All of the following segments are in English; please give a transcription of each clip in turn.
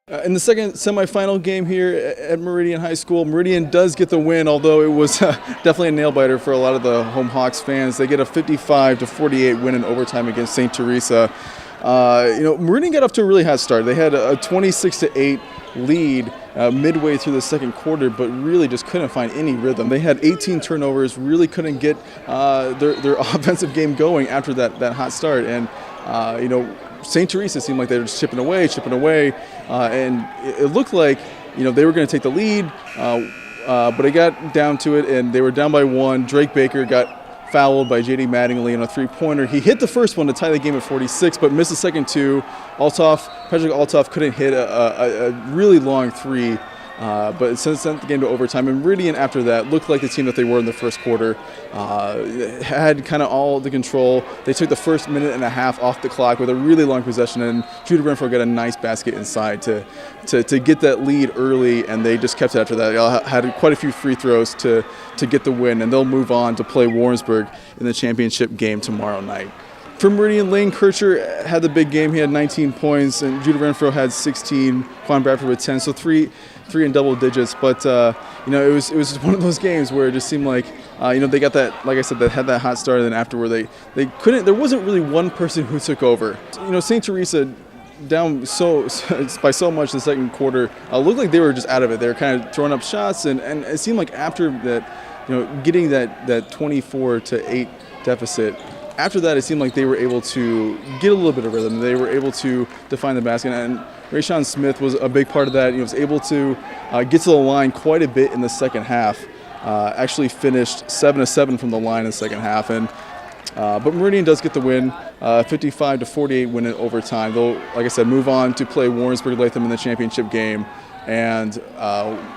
In the second semifinal game here at Meridian High School, Meridian does get the win, although it was definitely a nail-biter for a lot of the home Hawks fans. They get a 55-48 win in overtime against St. Teresa. Meridian got off to a really hot start. They had a 26-8 lead midway through the second quarter, but really just couldn't find any rhythm. They had 18 turnovers, really couldn't get their offensive game going after that hot start. And St. Teresa seemed like they were just chipping away, and it looked like they were going to take the lead, but it got down to it, and they were down by one. Drake Baker got fouled by J.D. Mattingly on a three-pointer. He hit the first one to tie the game at 46, but missed the second two. Patrick Altoff couldn't hit a really long three, but it sent the game to overtime. And Meridian, after that, looked like the team that they were in the first quarter. Had kind of all the control. They took the first minute and a half off the clock with a really long possession, and Judah Renfro got a nice basket inside to get that lead early, and they just kept it after that. They had quite a few free throws to get the win, and they'll move on to play Warrensburg in the championship game tomorrow night. For Meridian, Lane Kircher had the big game. He had 19 points, and Judah Renfro had 16. Quan Bradford with 10, so three in double digits. But it was just one of those games where it just seemed like they got that, like I said, they had that hot start, and then afterward they couldn't. There wasn't really one person who took over. St. Teresa down by so much in the second quarter, looked like they were just out of it. They were kind of throwing up shots, and it seemed like after that, getting that 24-8 deficit. After that, it seemed like they were able to get a little bit of rhythm. They were able to define the basket, and Rayshawn Smith was a big part of that. He was able to get to the line quite a bit in the second half. Actually finished 7 of 7 from the line in the second half, but Meridian does get the win, 55-48 win in overtime. They'll, like I said, move on to play Warrensburg Latham in the championship game. And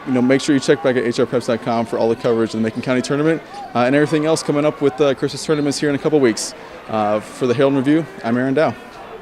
make sure you check back at hrpreps.com for all the coverage of the Macon County tournament and everything else coming up with Christmas tournaments here in a couple weeks. For the Herald Review, I'm Aaron Dow.